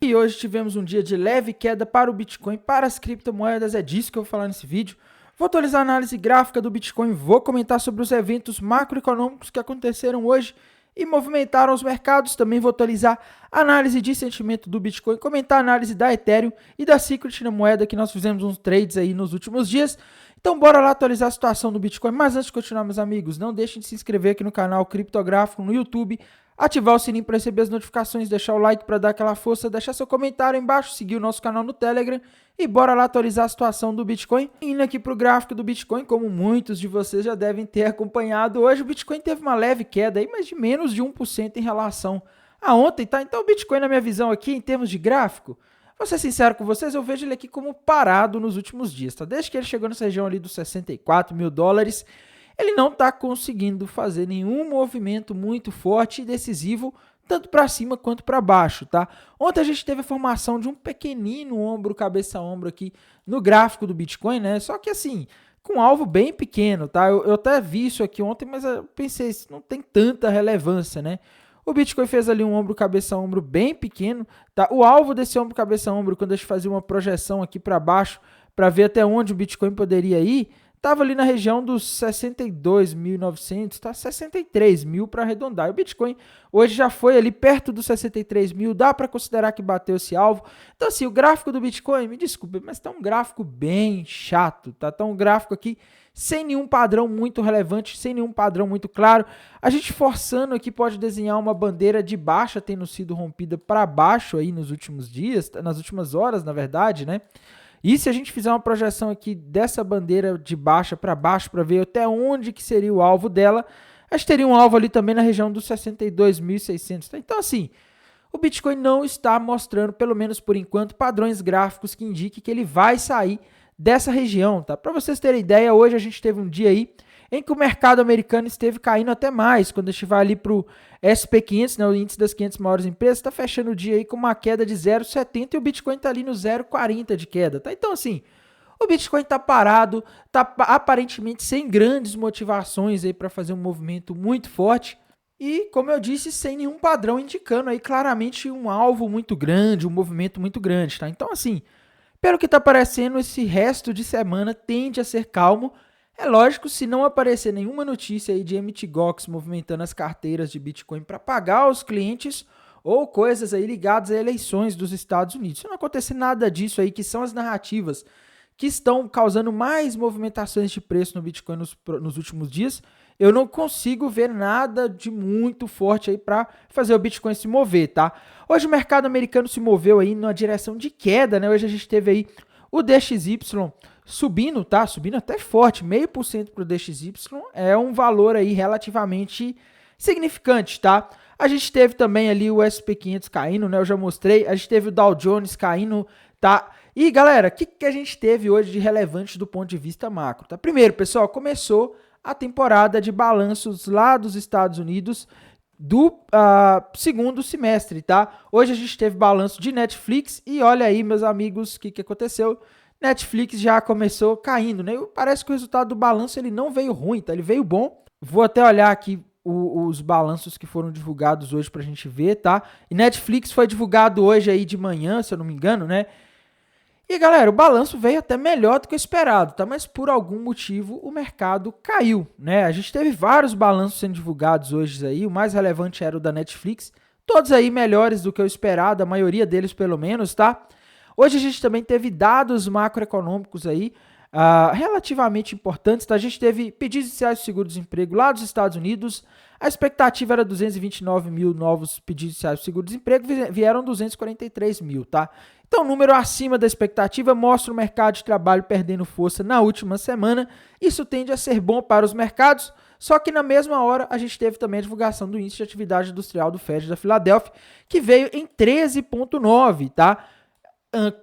E hoje tivemos um dia de leve queda para o Bitcoin, para as criptomoedas, é disso que eu vou falar nesse vídeo. Vou atualizar a análise gráfica do Bitcoin, vou comentar sobre os eventos macroeconômicos que aconteceram hoje e movimentaram os mercados. Também vou atualizar a análise de sentimento do Bitcoin, comentar a análise da Ethereum e da Secret na moeda, que nós fizemos uns trades aí nos últimos dias. Então bora lá atualizar a situação do Bitcoin. Mas antes de continuar, meus amigos, não deixem de se inscrever aqui no canal Criptográfico no YouTube, ativar o sininho para receber as notificações, deixar o like para dar aquela força, deixar seu comentário aí embaixo, seguir o nosso canal no Telegram e bora lá atualizar a situação do Bitcoin. Indo aqui para o gráfico do Bitcoin, como muitos de vocês já devem ter acompanhado, hoje o Bitcoin teve uma leve queda aí, mas de menos de 1% em relação a ontem, tá? Então o Bitcoin, na minha visão aqui, em termos de gráfico, vou ser sincero com vocês, eu vejo ele aqui como parado nos últimos dias, tá? Desde que ele chegou nessa região ali dos 64 mil dólares, ele não está conseguindo fazer nenhum movimento muito forte e decisivo, tanto para cima quanto para baixo, tá? Ontem a gente teve a formação de um pequenino ombro, cabeça-ombro aqui no gráfico do Bitcoin, né? Só que assim, com um alvo bem pequeno, tá? Eu até vi isso aqui ontem, mas eu pensei, isso não tem tanta relevância, né? O Bitcoin fez ali um ombro, cabeça-ombro bem pequeno, tá? O alvo desse ombro, cabeça-ombro, quando a gente fazia uma projeção aqui para baixo, para ver até onde o Bitcoin poderia ir, estava ali na região dos 62.900, tá? 63 mil para arredondar. E o Bitcoin hoje já foi ali perto dos 63 mil, dá para considerar que bateu esse alvo. Então assim, o gráfico do Bitcoin, me desculpe, mas está um gráfico bem chato, tá? Tá um gráfico aqui sem nenhum padrão muito relevante, sem nenhum padrão muito claro. A gente forçando aqui pode desenhar uma bandeira de baixa tendo sido rompida para baixo aí nos últimos dias, nas últimas horas, na verdade, né? E se a gente fizer uma projeção aqui dessa bandeira de baixa para baixo, para ver até onde que seria o alvo dela, a gente teria um alvo ali também na região dos 62.600. Tá? Então, assim, o Bitcoin não está mostrando, pelo menos por enquanto, padrões gráficos que indiquem que ele vai sair dessa região. Tá? Para vocês terem ideia, hoje a gente teve um dia aí em que o mercado americano esteve caindo até mais. Quando a gente vai ali para o SP500, né, o índice das 500 maiores empresas, está fechando o dia aí com uma queda de 0,70 e o Bitcoin está ali no 0,40 de queda. Tá? Então, assim, o Bitcoin está parado, está aparentemente sem grandes motivações aí para fazer um movimento muito forte. E, como eu disse, sem nenhum padrão indicando aí claramente um alvo muito grande, um movimento muito grande. Tá? Então, assim, pelo que está parecendo, esse resto de semana tende a ser calmo. É lógico, se não aparecer nenhuma notícia aí de Mt. Gox movimentando as carteiras de Bitcoin para pagar os clientes ou coisas aí ligadas a eleições dos Estados Unidos. Se não acontecer nada disso aí, que são as narrativas que estão causando mais movimentações de preço no Bitcoin nos últimos dias, eu não consigo ver nada de muito forte aí para fazer o Bitcoin se mover, tá? Hoje o mercado americano se moveu aí numa direção de queda, né? Hoje a gente teve aí o DXY subindo, tá? Subindo até forte, 0,5% para o DXY é um valor aí relativamente significante, tá? A gente teve também ali o SP500 caindo, né? Eu já mostrei. A gente teve o Dow Jones caindo, tá? E galera, o que a gente teve hoje de relevante do ponto de vista macro, tá? Primeiro, pessoal, começou a temporada de balanços lá dos Estados Unidos do segundo semestre, tá? Hoje a gente teve balanço de Netflix e olha aí, meus amigos, o que aconteceu? Netflix já começou caindo, né? Parece que o resultado do balanço ele não veio ruim, tá? Ele veio bom. Vou até olhar aqui os balanços que foram divulgados hoje pra gente ver, tá? E Netflix foi divulgado hoje aí de manhã, se eu não me engano, né? E galera, o balanço veio até melhor do que o esperado, tá? Mas por algum motivo o mercado caiu, né? A gente teve vários balanços sendo divulgados hoje aí, o mais relevante era o da Netflix, todos aí melhores do que o esperado, a maioria deles pelo menos, tá? Hoje a gente também teve dados macroeconômicos aí relativamente importantes. Tá? A gente teve pedidos iniciais de seguro-desemprego lá dos Estados Unidos. A expectativa era 229 mil novos pedidos iniciais de seguro-desemprego, vieram 243 mil. Tá? Então, número acima da expectativa mostra o mercado de trabalho perdendo força na última semana. Isso tende a ser bom para os mercados. Só que na mesma hora a gente teve também a divulgação do índice de atividade industrial do Fed da Filadélfia, que veio em 13,9, tá?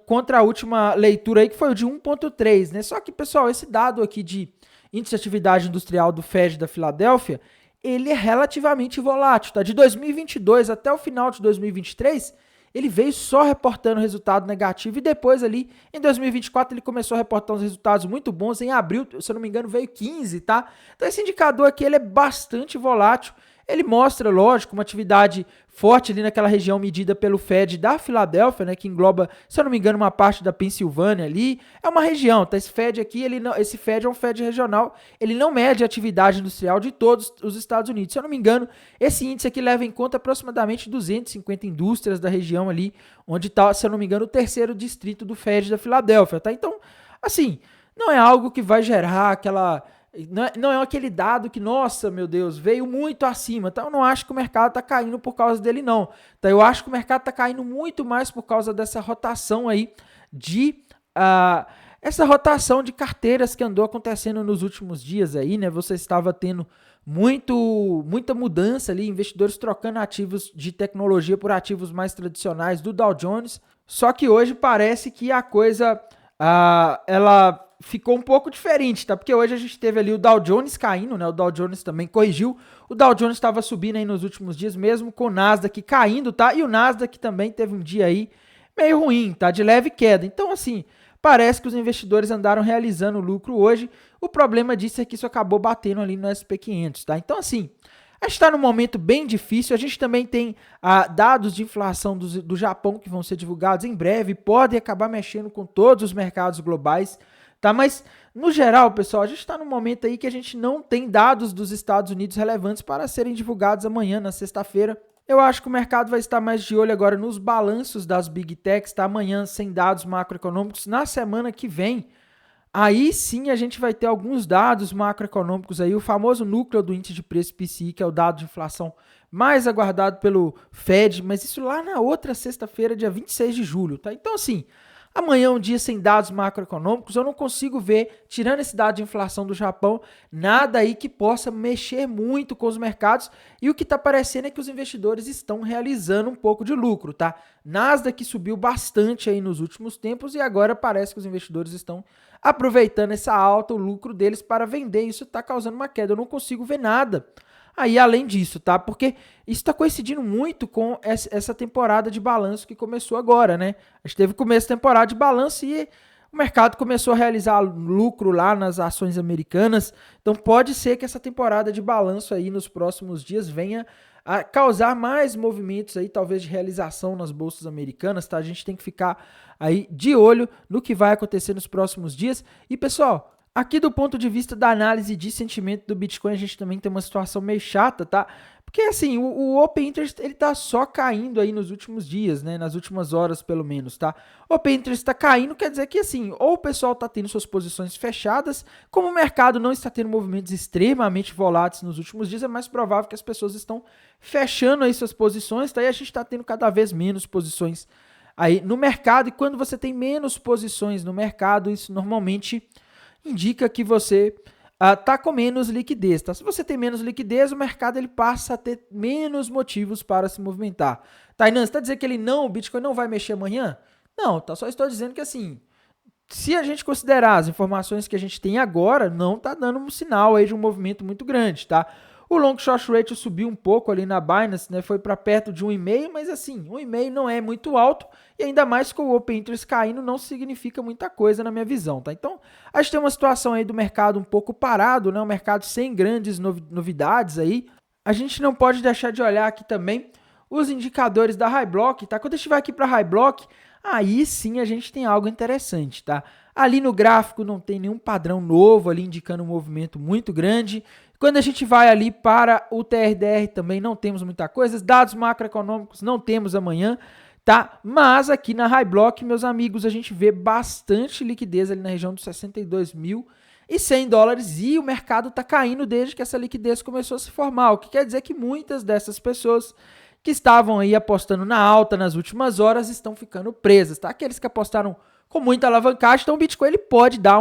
Contra a última leitura aí, que foi o de 1,3, né? Só que, pessoal, esse dado aqui de índice de atividade industrial do Fed da Filadélfia, ele é relativamente volátil, tá? De 2022 até o final de 2023, ele veio só reportando resultado negativo e depois ali, em 2024, ele começou a reportar uns resultados muito bons. Em abril, se eu não me engano, veio 15, tá? Então esse indicador aqui, ele é bastante volátil. ele mostra, lógico, uma atividade forte ali naquela região medida pelo Fed da Filadélfia, né, que engloba, se eu não me engano, uma parte da Pensilvânia ali. É uma região, tá? Esse Fed aqui, esse Fed é um Fed regional, ele não mede a atividade industrial de todos os Estados Unidos. Se eu não me engano, esse índice aqui leva em conta aproximadamente 250 indústrias da região ali, onde está, se eu não me engano, o terceiro distrito do Fed da Filadélfia, tá? Então, assim, não é algo que vai gerar aquela... Não é aquele dado que, nossa, meu Deus, veio muito acima. Então, eu não acho que o mercado está caindo por causa dele, não. Então, eu acho que o mercado está caindo muito mais por causa dessa rotação aí essa rotação de carteiras que andou acontecendo nos últimos dias aí, né? Você estava tendo muita mudança ali, investidores trocando ativos de tecnologia por ativos mais tradicionais do Dow Jones. Só que hoje parece que a coisa, ela ficou um pouco diferente, tá? Porque hoje a gente teve ali o Dow Jones caindo, né? O Dow Jones também corrigiu. O Dow Jones estava subindo aí nos últimos dias, mesmo com o Nasdaq caindo, tá? E o Nasdaq também teve um dia aí meio ruim, tá? De leve queda. Então, assim, parece que os investidores andaram realizando lucro hoje. O problema disso é que isso acabou batendo ali no SP500, tá? Então, assim, a gente está num momento bem difícil. A gente também tem dados de inflação do Japão que vão ser divulgados em breve. Podem acabar mexendo com todos os mercados globais, tá? Mas, no geral, pessoal, a gente está num momento aí que a gente não tem dados dos Estados Unidos relevantes para serem divulgados amanhã, na sexta-feira. Eu acho que o mercado vai estar mais de olho agora nos balanços das Big Techs, tá? Amanhã sem dados macroeconômicos. Na semana que vem, aí sim a gente vai ter alguns dados macroeconômicos aí, o famoso núcleo do índice de preço PCI, que é o dado de inflação mais aguardado pelo Fed, mas isso lá na outra sexta-feira, dia 26 de julho, tá? Então, assim, amanhã é um dia sem dados macroeconômicos, eu não consigo ver, tirando esse dado de inflação do Japão, nada aí que possa mexer muito com os mercados, e o que está parecendo é que os investidores estão realizando um pouco de lucro, tá? Nasdaq subiu bastante aí nos últimos tempos e agora parece que os investidores estão aproveitando essa alta, o lucro deles para vender, isso está causando uma queda, eu não consigo ver nada aí além disso, tá? Porque isso está coincidindo muito com essa temporada de balanço que começou agora, né? A gente teve o começo da temporada de balanço e o mercado começou a realizar lucro lá nas ações americanas. Então pode ser que essa temporada de balanço aí nos próximos dias venha a causar mais movimentos aí, talvez de realização nas bolsas americanas, tá? A gente tem que ficar aí de olho no que vai acontecer nos próximos dias. E pessoal, aqui do ponto de vista da análise de sentimento do Bitcoin, a gente também tem uma situação meio chata, tá? Porque assim, o Open Interest, ele tá só caindo aí nos últimos dias, né? Nas últimas horas, pelo menos, tá? O Open Interest tá caindo, quer dizer que assim, ou o pessoal tá tendo suas posições fechadas, como o mercado não está tendo movimentos extremamente voláteis nos últimos dias, é mais provável que as pessoas estão fechando aí suas posições, tá? E a gente tá tendo cada vez menos posições aí no mercado, e quando você tem menos posições no mercado, isso normalmente indica que você está com menos liquidez, tá? Se você tem menos liquidez, o mercado ele passa a ter menos motivos para se movimentar. Tainan, você está dizendo que o Bitcoin não vai mexer amanhã? Não, tá? Só estou dizendo que assim, se a gente considerar as informações que a gente tem agora, não está dando um sinal aí de um movimento muito grande, tá? O long short ratio subiu um pouco ali na Binance, né? Foi para perto de 1,5, mas assim, 1,5 não é muito alto e ainda mais com o Open Interest caindo não significa muita coisa na minha visão, tá? Então, a gente tem uma situação aí do mercado um pouco parado, né? Um mercado sem grandes novidades aí. A gente não pode deixar de olhar aqui também os indicadores da High Block, tá? Quando a gente vai aqui para High Block, aí sim a gente tem algo interessante, tá? Ali no gráfico não tem nenhum padrão novo ali indicando um movimento muito grande. Quando a gente vai ali para o TRDR também não temos muita coisa. Dados macroeconômicos não temos amanhã, tá? Mas aqui na High Block, meus amigos, a gente vê bastante liquidez ali na região dos $62.100 e o mercado está caindo desde que essa liquidez começou a se formar, o que quer dizer que muitas dessas pessoas que estavam aí apostando na alta nas últimas horas estão ficando presas, tá? Aqueles que apostaram com muita alavancagem, então o Bitcoin ele pode dar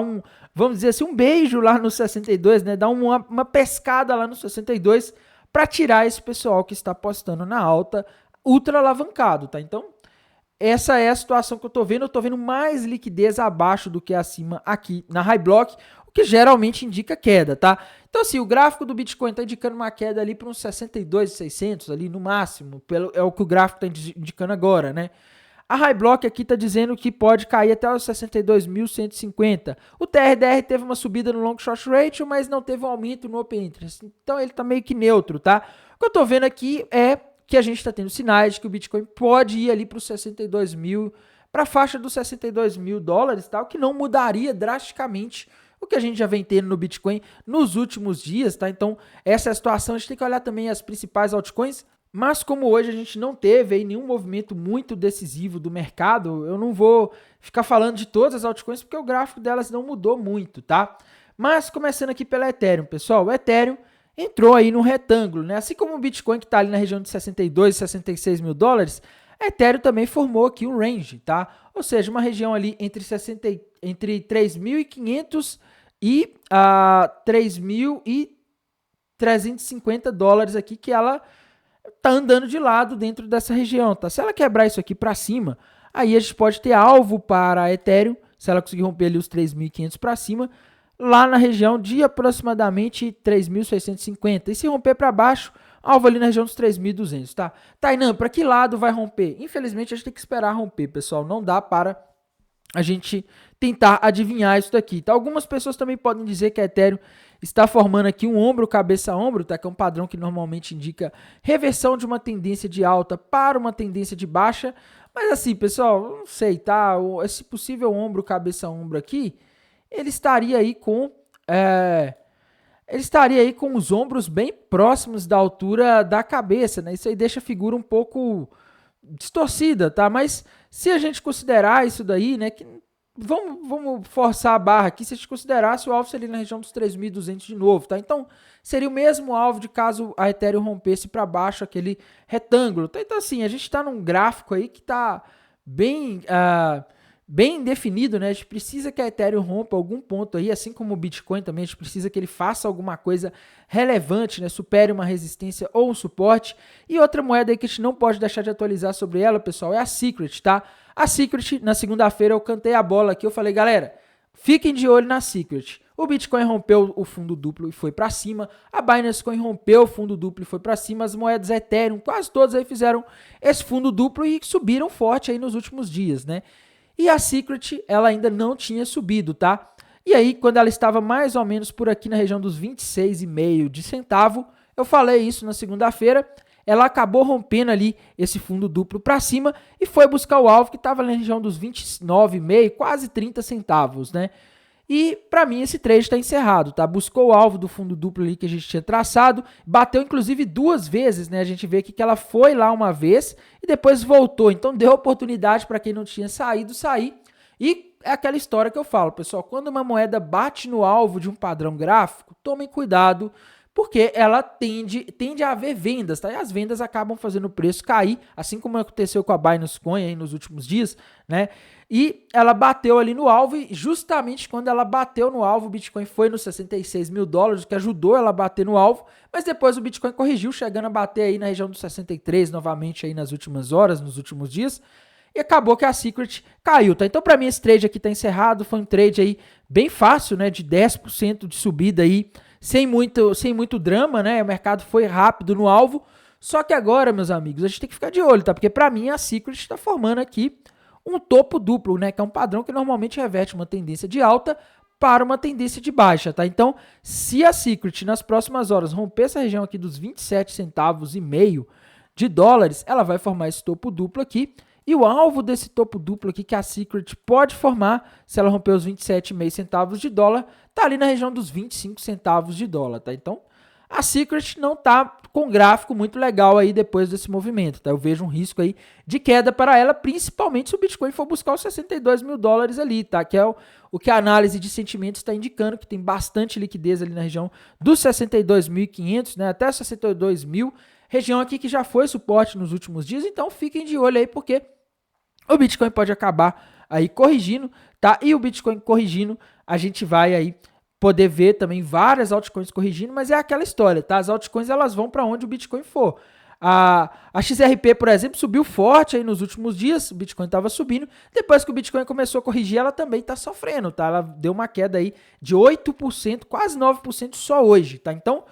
vamos dizer assim, um beijo lá no 62, né? Dar uma pescada lá no 62 para tirar esse pessoal que está apostando na alta ultra alavancado, tá? Então, essa é a situação que eu tô vendo mais liquidez abaixo do que acima aqui na High Block, o que geralmente indica queda, tá? Então assim, o gráfico do Bitcoin tá indicando uma queda ali para uns 62.600 ali no máximo, é o que o gráfico tá indicando agora, né? A Highblock aqui está dizendo que pode cair até os 62.150. O TRDR teve uma subida no Long Short Ratio, mas não teve um aumento no Open Interest. Então ele está meio que neutro, tá? O que eu estou vendo aqui é que a gente está tendo sinais de que o Bitcoin pode ir ali para os 62 mil, para a faixa dos 62 mil dólares, tá? O que não mudaria drasticamente o que a gente já vem tendo no Bitcoin nos últimos dias, tá? Então essa é a situação. A gente tem que olhar também as principais altcoins. Mas como hoje a gente não teve aí nenhum movimento muito decisivo do mercado, eu não vou ficar falando de todas as altcoins porque o gráfico delas não mudou muito, tá? Mas começando aqui pela Ethereum, pessoal, o Ethereum entrou aí no retângulo, né? Assim como o Bitcoin que está ali na região de 62 e 66 mil dólares, a Ethereum também formou aqui um range, tá? Ou seja, uma região ali entre 3.500 e 3.350 dólares aqui que ela tá andando de lado dentro dessa região, tá? Se ela quebrar isso aqui para cima, aí a gente pode ter alvo para a Ethereum, se ela conseguir romper ali os 3.500 para cima, lá na região de aproximadamente 3.650. E se romper para baixo, alvo ali na região dos 3.200, tá? Tainan, para que lado vai romper? Infelizmente, a gente tem que esperar romper, pessoal. Não dá para a gente tentar adivinhar isso daqui, tá? Algumas pessoas também podem dizer que a Ethereum está formando aqui um ombro, cabeça a ombro, tá? Que é um padrão que normalmente indica reversão de uma tendência de alta para uma tendência de baixa. Mas assim, pessoal, não sei, tá? Esse possível ombro, cabeça a ombro aqui, ele estaria aí com os ombros bem próximos da altura da cabeça, né? Isso aí deixa a figura um pouco distorcida, tá? Mas se a gente considerar isso daí, né? Que vamos forçar a barra aqui, se a gente considerasse o alvo seria na região dos 3.200 de novo, tá? Então, seria o mesmo alvo de caso a Ethereum rompesse para baixo aquele retângulo, tá? Então, assim, a gente está num gráfico aí que está bem definido, né? A gente precisa que a Ethereum rompa algum ponto aí, assim como o Bitcoin também, a gente precisa que ele faça alguma coisa relevante, né? Supere uma resistência ou um suporte. E outra moeda aí que a gente não pode deixar de atualizar sobre ela, pessoal, é a Secret, tá? A Secret, na segunda-feira eu cantei a bola aqui, eu falei, galera, fiquem de olho na Secret. O Bitcoin rompeu o fundo duplo e foi para cima, a Binance Coin rompeu o fundo duplo e foi para cima, as moedas Ethereum, quase todas aí fizeram esse fundo duplo e subiram forte aí nos últimos dias, né? E a Secret, ela ainda não tinha subido, tá? E aí, quando ela estava mais ou menos por aqui na região dos 26,5 de centavo, eu falei isso na segunda-feira, ela acabou rompendo ali esse fundo duplo para cima e foi buscar o alvo que estava na região dos 29,5, quase 30 centavos, né? E para mim esse trade está encerrado, tá? Buscou o alvo do fundo duplo ali que a gente tinha traçado, bateu inclusive duas vezes, né? A gente vê aqui que ela foi lá uma vez e depois voltou, então deu oportunidade para quem não tinha saído sair. E é aquela história que eu falo, pessoal, quando uma moeda bate no alvo de um padrão gráfico, tomem cuidado, porque ela tende a haver vendas, tá? E as vendas acabam fazendo o preço cair, assim como aconteceu com a Binance Coin aí nos últimos dias, né? E ela bateu ali no alvo e justamente quando ela bateu no alvo, o Bitcoin foi nos 66 mil dólares, o que ajudou ela a bater no alvo, mas depois o Bitcoin corrigiu, chegando a bater aí na região dos 63 novamente aí nas últimas horas, nos últimos dias, e acabou que a Secret caiu, tá? Então para mim esse trade aqui tá encerrado, foi um trade aí bem fácil, né, de 10% de subida aí, sem muito drama, né? O mercado foi rápido no alvo. Só que agora, meus amigos, a gente tem que ficar de olho, tá? Porque para mim a Secret está formando aqui um topo duplo, né? Que é um padrão que normalmente reverte uma tendência de alta para uma tendência de baixa, tá? Então, se a Secret nas próximas horas romper essa região aqui dos 27 centavos e meio de dólares, ela vai formar esse topo duplo aqui. E o alvo desse topo duplo aqui que a Secret pode formar, se ela romper os 27,5 centavos de dólar, tá ali na região dos 25 centavos de dólar, tá? Então, a Secret não tá com gráfico muito legal aí depois desse movimento, tá? Eu vejo um risco aí de queda para ela, principalmente se o Bitcoin for buscar os 62 mil dólares ali, tá? Que é o que a análise de sentimentos está indicando, que tem bastante liquidez ali na região dos 62.500, né? Até 62 mil, região aqui que já foi suporte nos últimos dias, então fiquem de olho aí, porque o Bitcoin pode acabar aí corrigindo, tá? E o Bitcoin corrigindo, a gente vai aí poder ver também várias altcoins corrigindo, mas é aquela história, tá? As altcoins, elas vão para onde o Bitcoin for. A XRP, por exemplo, subiu forte aí nos últimos dias, o Bitcoin estava subindo, depois que o Bitcoin começou a corrigir, ela também está sofrendo, tá? Ela deu uma queda aí de 8%, quase 9% só hoje, tá? Então,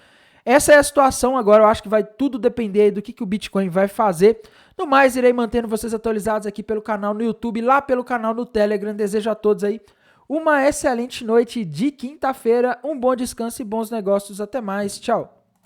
essa é a situação agora, eu acho que vai tudo depender do que o Bitcoin vai fazer. No mais, irei mantendo vocês atualizados aqui pelo canal no YouTube, lá pelo canal no Telegram. Desejo a todos aí uma excelente noite de quinta-feira, um bom descanso e bons negócios. Até mais, tchau!